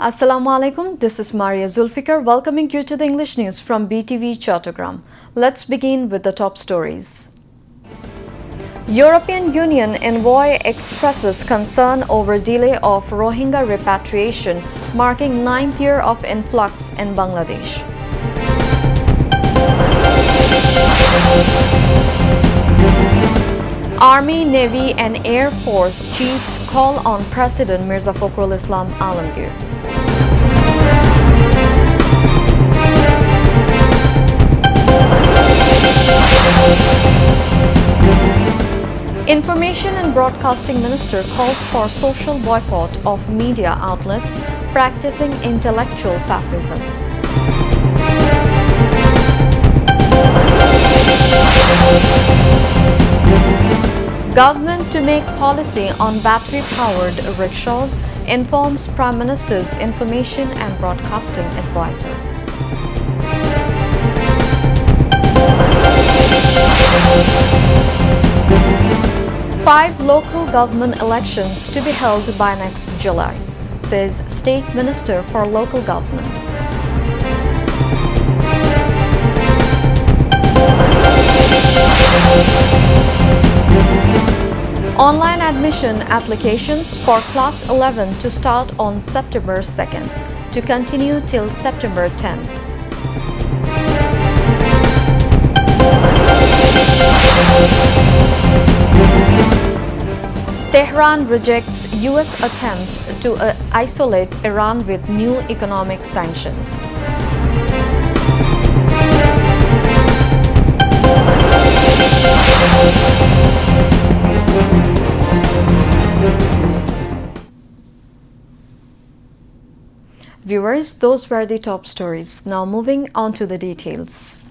Assalamu alaikum, this is Maria Zulfikar welcoming you to the English news from Btv Chattogram. Let's begin with the top stories. European Union envoy expresses concern over delay of Rohingya repatriation, marking 9th year of influx in Bangladesh. Army, Navy and Air Force chiefs call on President Mirza Fakhrul Islam Alamgir. Information and Broadcasting Minister calls for social boycott of media outlets practicing intellectual fascism. Government to make policy on battery-powered rickshaws, informs Prime Minister's Information and Broadcasting Advisor. Five local government elections to be held by next July, says State Minister for Local Government. Online admission applications for Class 11 to start on September 2nd, to continue till September 10th. Tehran rejects U.S. attempt to isolate Iran with new economic sanctions. Viewers, those were the top stories. Now moving on to the details.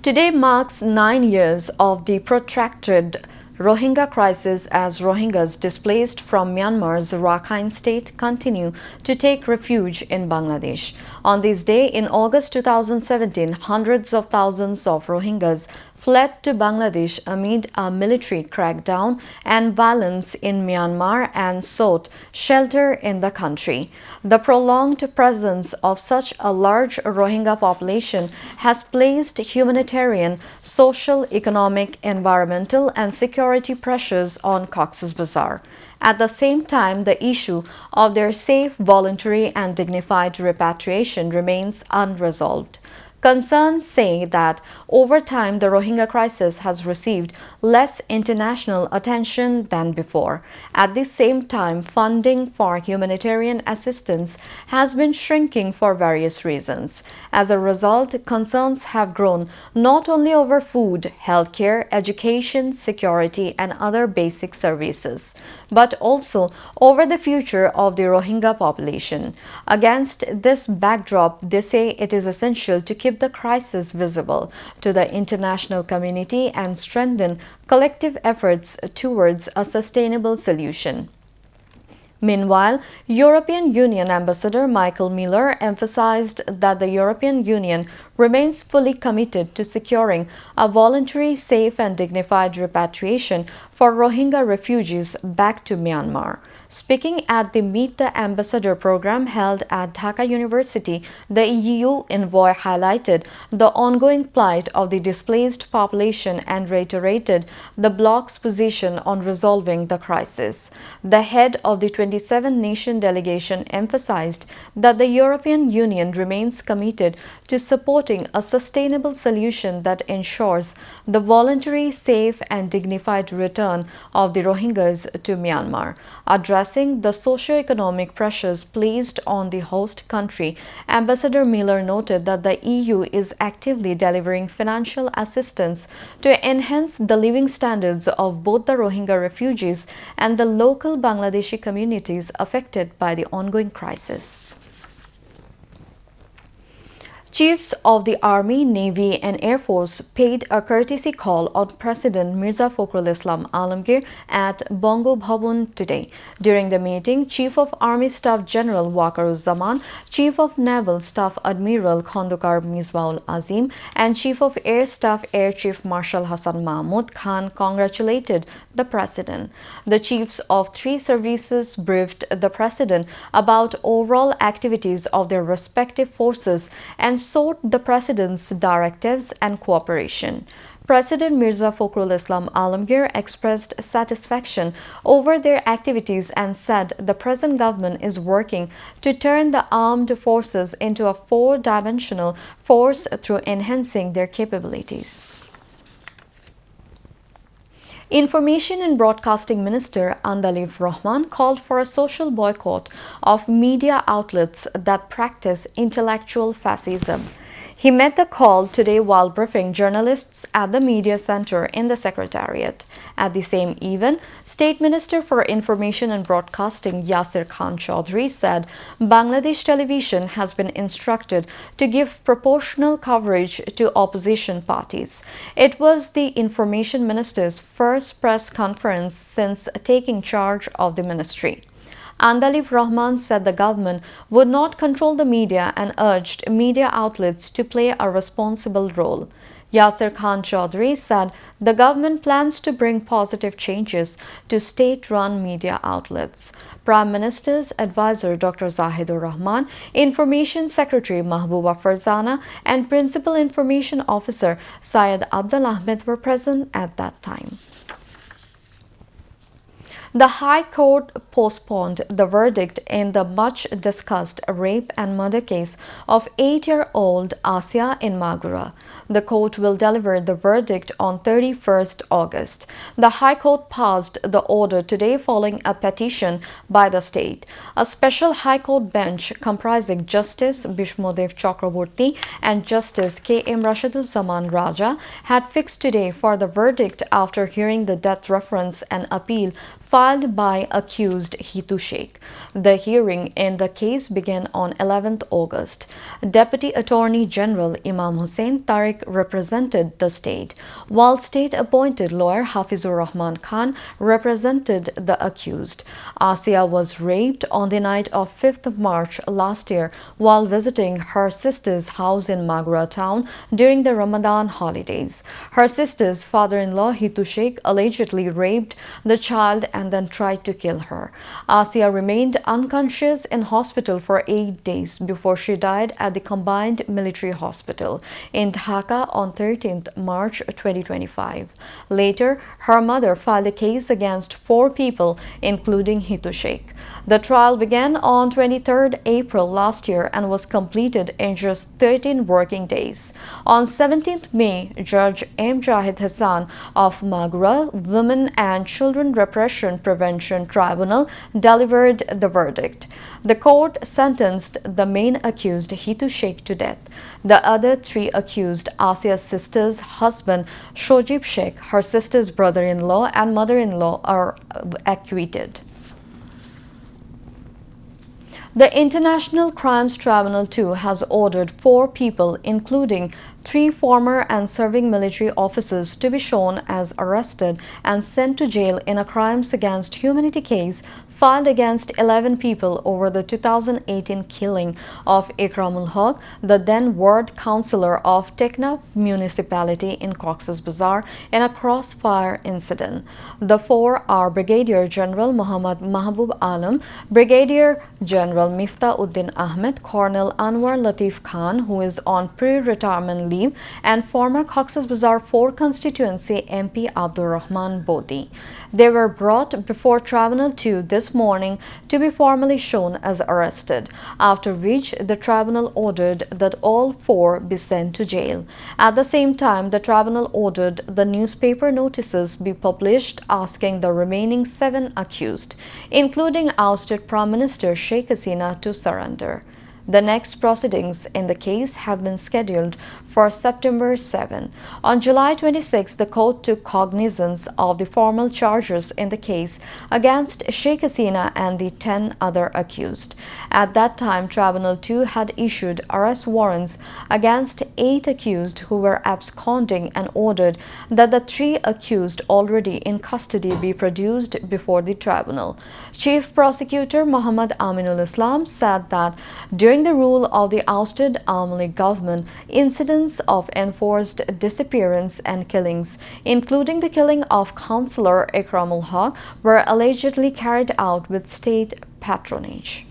Today marks 9 years of the protracted Rohingya crisis as Rohingyas displaced from Myanmar's Rakhine state continue to take refuge in Bangladesh. On this day in August 2017, hundreds of thousands of Rohingyas fled to Bangladesh amid a military crackdown and violence in Myanmar and sought shelter in the country. The prolonged presence of such a large Rohingya population has placed humanitarian, social, economic, environmental and security pressures on Cox's Bazar. At the same time, the issue of their safe, voluntary and dignified repatriation remains unresolved. Concerns say that over time the Rohingya crisis has received less international attention than before. At the same time, funding for humanitarian assistance has been shrinking for various reasons. As a result, concerns have grown not only over food, healthcare, education, security and other basic services, but also over the future of the Rohingya population. Against this backdrop, they say it is essential to keep the crisis visible to the international community and strengthen collective efforts towards a sustainable solution. Meanwhile, European Union Ambassador Michael Miller emphasized that the European Union remains fully committed to securing a voluntary, safe and dignified repatriation for Rohingya refugees back to Myanmar. Speaking at the Meet the Ambassador program held at Dhaka University, the EU envoy highlighted the ongoing plight of the displaced population and reiterated the bloc's position on resolving the crisis. The head of the 27-nation delegation emphasized that the European Union remains committed to supporting a sustainable solution that ensures the voluntary, safe and dignified return of the Rohingyas to Myanmar. Addressing the socio-economic pressures placed on the host country, Ambassador Miller noted that the EU is actively delivering financial assistance to enhance the living standards of both the Rohingya refugees and the local Bangladeshi communities affected by the ongoing crisis. Chiefs of the Army, Navy and Air Force paid a courtesy call on President Mirza Fakhrul Islam Alamgir at Bongo Bhavan today. During the meeting, Chief of Army Staff General Waqaruzzaman, Chief of Naval Staff Admiral Khandukar Misbaul Azim and Chief of Air Staff Air Chief Marshal Hassan Mahmud Khan congratulated the President. The chiefs of three services briefed the President about overall activities of their respective forces and sought the President's directives and cooperation. President Mirza Fakhrul Islam Alamgir expressed satisfaction over their activities and said the present government is working to turn the armed forces into a four-dimensional force through enhancing their capabilities. Information and Broadcasting Minister Andalif Rahman called for a social boycott of media outlets that practice intellectual fascism. He made the call today while briefing journalists at the Media Center in the Secretariat. At the same event, State Minister for Information and Broadcasting Yasir Khan Chaudhry said Bangladesh television has been instructed to give proportional coverage to opposition parties. It was the Information Minister's first press conference since taking charge of the ministry. Andalif Rahman said the government would not control the media and urged media outlets to play a responsible role. Yasir Khan Chaudhry said the government plans to bring positive changes to state-run media outlets. Prime Minister's advisor Dr. Zahidur Rahman, Information Secretary Mahbooba Farzana and Principal Information Officer Syed Abdul Ahmed were present at that time. The High Court postponed the verdict in the much-discussed rape and murder case of 8-year-old Asia in Magura. The court will deliver the verdict on 31st August. The High Court passed the order today following a petition by the state. A special High Court bench comprising Justice Bishmodev Chakraborty and Justice K.M. Rashiduzzaman Raja had fixed today for the verdict after hearing the death reference and appeal filed by accused Hitu Sheikh. The hearing in the case began on 11th August. Deputy Attorney General Imam Hussain Tariq represented the state, while state-appointed lawyer Hafizur Rahman Khan represented the accused. Asia was raped on the night of 5th March last year while visiting her sister's house in Magura town during the Ramadan holidays. Her sister's father-in-law Hitu Sheikh allegedly raped the child and then tried to kill her. Asia remained unconscious in hospital for 8 days before she died at the Combined Military Hospital in Dhaka on 13th March 2025. Later, her mother filed a case against 4 people, including Hitu Sheikh. The trial began on 23rd April last year and was completed in just 13 working days. On 17th May, Judge M. Jahid Hassan of Magura Women and Children Repression Prevention Tribunal delivered the verdict. The court sentenced the main accused Hitu Sheikh to death. The other 3 accused, Asia's sister's husband Shojib Sheikh, her sister's brother-in-law and mother-in-law, are acquitted. The International Crimes Tribunal too has ordered 4 people, including 3 former and serving military officers, to be shown as arrested and sent to jail in a crimes against humanity case filed against 11 people over the 2018 killing of Ikramul Haq, the then ward councillor of Teknaf municipality in Cox's Bazar, in a crossfire incident. The 4 are Brigadier General Muhammad Mahbub Alam, Brigadier General Miftah Uddin Ahmed, Colonel Anwar Latif Khan, who is on pre-retirement leave, and former Cox's Bazar 4 constituency MP Abdur Rahman Bodi. They were brought before Tribunal 2 this morning to be formally shown as arrested, after which the tribunal ordered that all 4 be sent to jail. At the same time, the tribunal ordered the newspaper notices be published asking the remaining 7 accused, including ousted Prime Minister Sheikh Hasina, to surrender. The next proceedings in the case have been scheduled for September 7. On July 26, the court took cognizance of the formal charges in the case against Sheikh Hasina and the 10 other accused. At that time, Tribunal 2 had issued arrest warrants against 8 accused who were absconding and ordered that the 3 accused already in custody be produced before the tribunal. Chief Prosecutor Muhammad Aminul Islam said that during the rule of the ousted Awami League government, incidents of enforced disappearance and killings, including the killing of Councillor Ikramul Haq, were allegedly carried out with state patronage.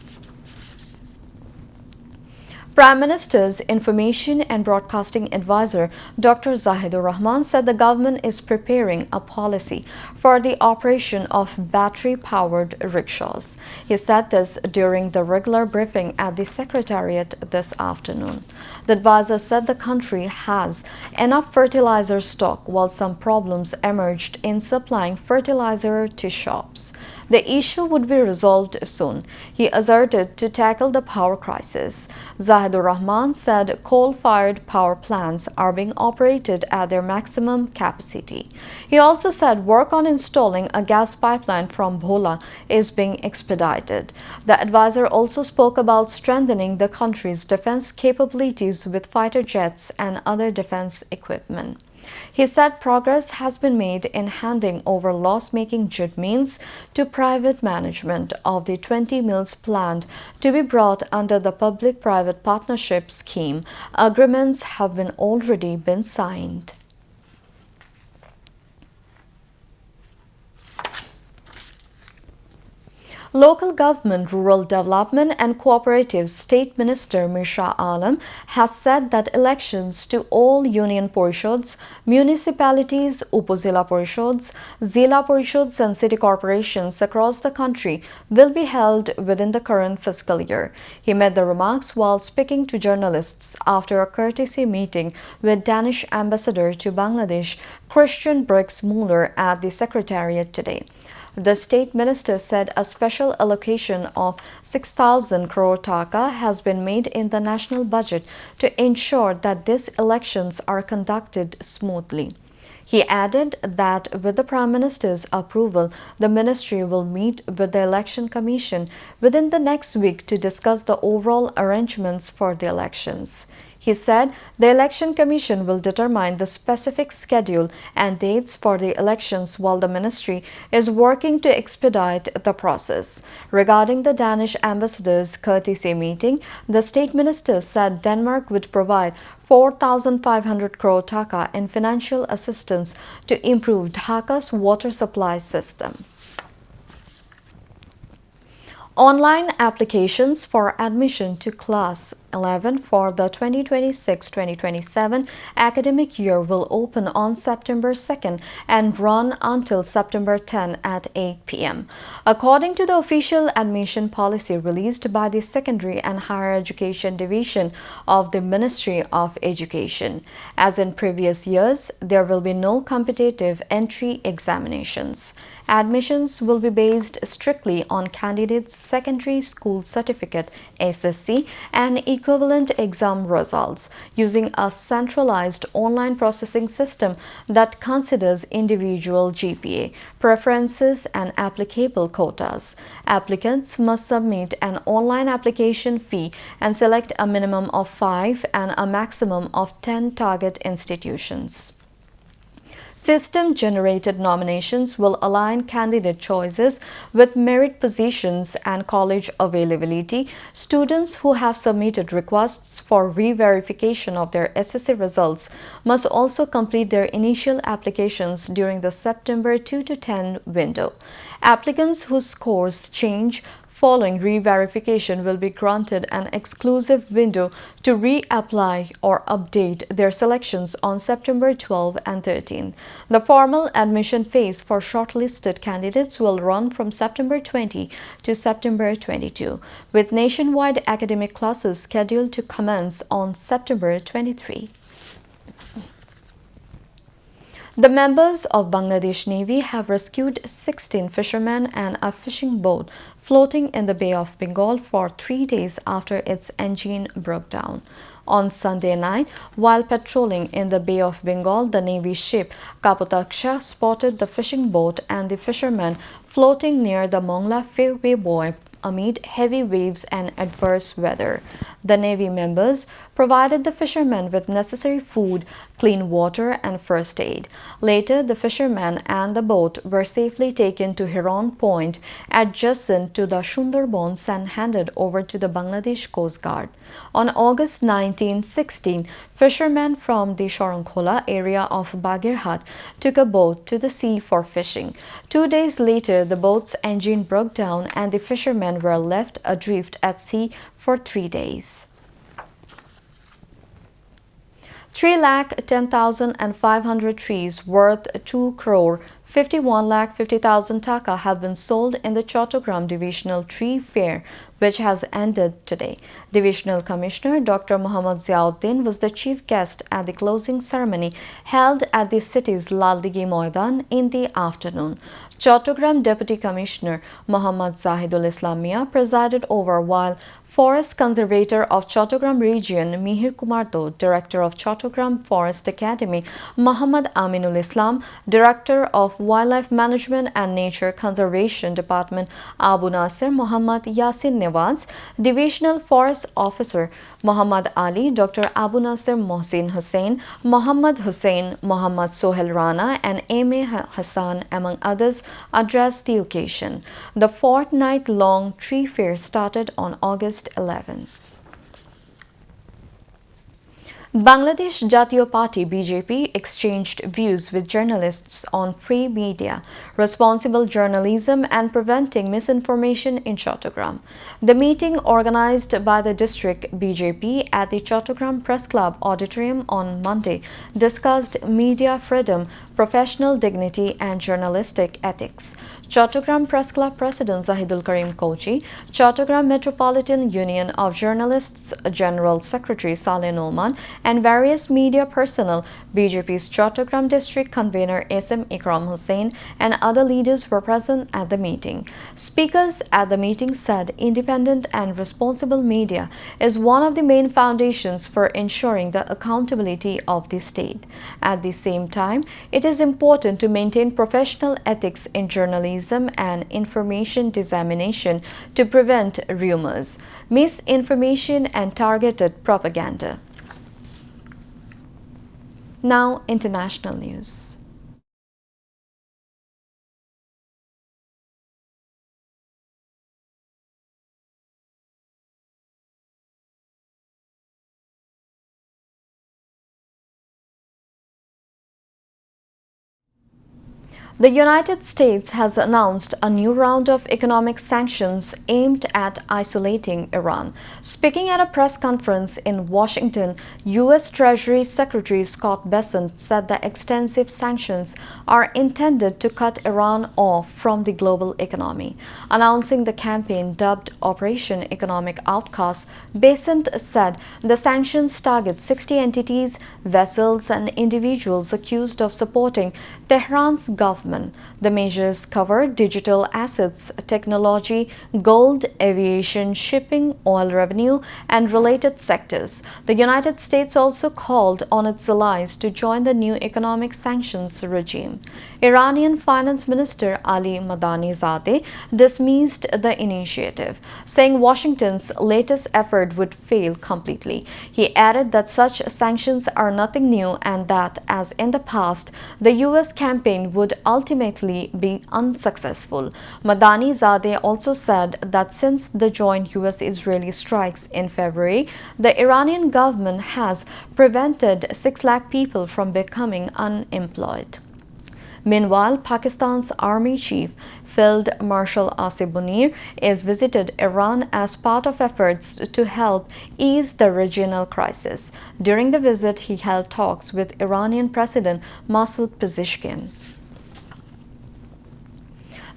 Prime Minister's Information and Broadcasting Advisor Dr. Zahidur Rahman said the government is preparing a policy for the operation of battery-powered rickshaws. He said this during the regular briefing at the Secretariat this afternoon. The advisor said the country has enough fertilizer stock while some problems emerged in supplying fertilizer to shops. The issue would be resolved soon, he asserted, to tackle the power crisis. Zahidur Rahman said coal-fired power plants are being operated at their maximum capacity. He also said work on installing a gas pipeline from Bhola is being expedited. The advisor also spoke about strengthening the country's defense capabilities with fighter jets and other defense equipment. He said progress has been made in handing over loss-making jute mills to private management of the 20 mills planned to be brought under the public-private partnership scheme. Agreements have already been signed. Local Government, Rural Development and Cooperative State Minister Mirsha Alam has said that elections to all union parishads, municipalities, upazila parishads, zila parishads and city corporations across the country will be held within the current fiscal year. He made the remarks while speaking to journalists after a courtesy meeting with Danish Ambassador to Bangladesh, Christian Briggs Muller, at the Secretariat today. The State Minister said a special allocation of 6,000 crore taka has been made in the national budget to ensure that these elections are conducted smoothly. He added that with the Prime Minister's approval, the ministry will meet with the Election Commission within the next week to discuss the overall arrangements for the elections. He said the Election Commission will determine the specific schedule and dates for the elections while the ministry is working to expedite the process. Regarding the Danish ambassador's courtesy meeting, the State Minister said Denmark would provide 4,500 crore taka in financial assistance to improve Dhaka's water supply system. Online applications for admission to Class 11 for the 2026-2027 academic year will open on September 2nd and run until September 10 at 8 p.m. According to the official admission policy released by the Secondary and Higher Education Division of the Ministry of Education. As in previous years, there will be no competitive entry examinations. Admissions will be based strictly on candidates' secondary school certificate (SSC) and equivalent exam results using a centralized online processing system that considers individual GPA, preferences and applicable quotas. Applicants must submit an online application fee and select a minimum of 5 and a maximum of 10 target institutions. System-generated nominations will align candidate choices with merit positions and college availability. Students who have submitted requests for re-verification of their SSC results must also complete their initial applications during the September 2 to 10 window. Applicants whose scores change following re-verification will be granted an exclusive window to reapply or update their selections on September 12 and 13. The formal admission phase for shortlisted candidates will run from September 20 to September 22, with nationwide academic classes scheduled to commence on September 23. The members of Bangladesh Navy have rescued 16 fishermen and a fishing boat floating in the Bay of Bengal for 3 days after its engine broke down. On Sunday night, while patrolling in the Bay of Bengal, the Navy ship Kaputaksha spotted the fishing boat and the fishermen floating near the Mongla Fairway buoy amid heavy waves and adverse weather. The Navy members provided the fishermen with necessary food, clean water, and first aid. Later, the fishermen and the boat were safely taken to Heron Point, adjacent to the Sundarbans, and handed over to the Bangladesh Coast Guard. On August 1916, fishermen from the Shorongkhola area of Bagirhat took a boat to the sea for fishing. 2 days later, the boat's engine broke down and the fishermen were left adrift at sea for 3 days. 3,10,500 trees worth 2 crore 51,50,000 taka have been sold in the Chattogram Divisional Tree Fair, which has ended today. Divisional Commissioner Dr. Muhammad Ziauddin was the chief guest at the closing ceremony held at the city's Laldigi Moidan in the afternoon. Chattogram Deputy Commissioner Muhammad Zahidul Islam Mia presided over, while Forest Conservator of Chattogram Region Mihir Kumar Do, Director of Chattogram Forest Academy Muhammad Aminul Islam, Director of Wildlife Management and Nature Conservation Department Abu Nasir Muhammad Yasin Nawaz, Divisional Forest Officer Muhammad Ali, Dr. Abu Nasir Mohsin Hussain, Muhammad Hussain, Muhammad Sohel Rana, and M.A. Hassan, among others, addressed the occasion. The fortnight-long tree fair started on August 11. Bangladesh Jatiyo Party (BJP) exchanged views with journalists on free media, responsible journalism, and preventing misinformation in Chattogram. The meeting, organized by the district BJP at the Chattogram Press Club Auditorium on Monday, discussed media freedom, professional dignity, and journalistic ethics. Chattogram Press Club President Zahidul Karim Kochi, Chattogram Metropolitan Union of Journalists General Secretary Saleh Noman, and various media personnel, BJP's Chattogram District Convener SM Ikram Hussain, and other leaders were present at the meeting. Speakers at the meeting said independent and responsible media is one of the main foundations for ensuring the accountability of the state. At the same time, it is important to maintain professional ethics in journalism and information dissemination to prevent rumors, misinformation, and targeted propaganda. Now, international news. The United States has announced a new round of economic sanctions aimed at isolating Iran. Speaking at a press conference in Washington, U.S. Treasury Secretary Scott Bessent said the extensive sanctions are intended to cut Iran off from the global economy. Announcing the campaign dubbed Operation Economic Outcast, Bessent said the sanctions target 60 entities, vessels, and individuals accused of supporting Tehran's government. The measures cover digital assets, technology, gold, aviation, shipping, oil revenue, and related sectors. The United States also called on its allies to join the new economic sanctions regime. Iranian Finance Minister Ali Madani-Zadeh dismissed the initiative, saying Washington's latest effort would fail completely. He added that such sanctions are nothing new and that, as in the past, the U.S. campaign would ultimately be unsuccessful. Madani-Zadeh also said that since the joint U.S.-Israeli strikes in February, the Iranian government has prevented 6 lakh people from becoming unemployed. Meanwhile, Pakistan's Army Chief Field Marshal Asif Munir is visited Iran as part of efforts to help ease the regional crisis. During the visit, he held talks with Iranian President Masoud Pezeshkian.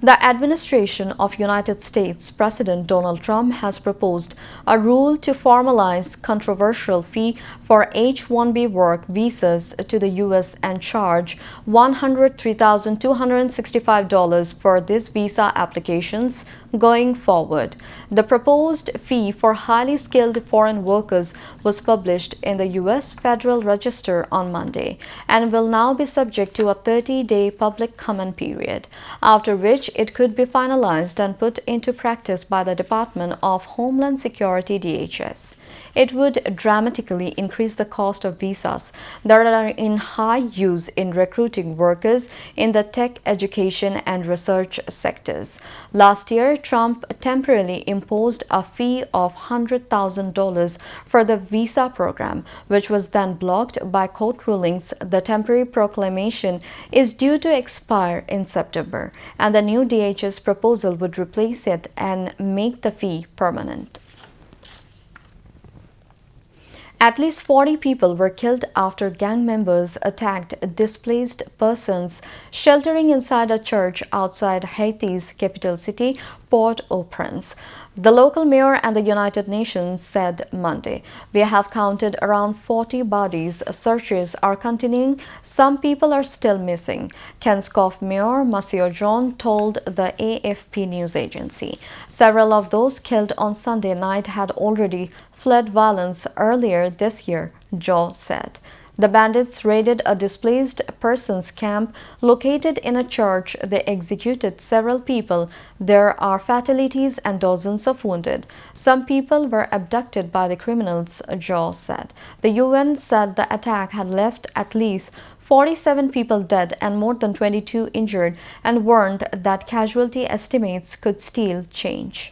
The administration of United States President Donald Trump has proposed a rule to formalize controversial fee for H-1B work visas to the U.S. and charge $103,265 for these visa applications going forward. The proposed fee for highly skilled foreign workers was published in the U.S. Federal Register on Monday and will now be subject to a 30-day public comment period, after which it could be finalized and put into practice by the Department of Homeland Security (DHS). It would dramatically increase the cost of visas that are in high use in recruiting workers in the tech, education, and research sectors. Last year, Trump temporarily imposed a fee of $100,000 for the visa program, which was then blocked by court rulings. The temporary proclamation is due to expire in September, and the new DHS proposal would replace it and make the fee permanent. At least 40 people were killed after gang members attacked displaced persons sheltering inside a church outside Haiti's capital city, Port-au-Prince. The local mayor and the United Nations said Monday, "We have counted around 40 bodies. Searches are continuing. Some people are still missing," Kenskoff Mayor Monsieur John told the AFP news agency. Several of those killed on Sunday night had already fled violence earlier this year, Joe said. The bandits raided a displaced persons camp located in a church. They executed several people. There are fatalities and dozens of wounded. Some people were abducted by the criminals, Joe said. The UN said the attack had left at least 47 people dead and more than 22 injured, and warned that casualty estimates could still change.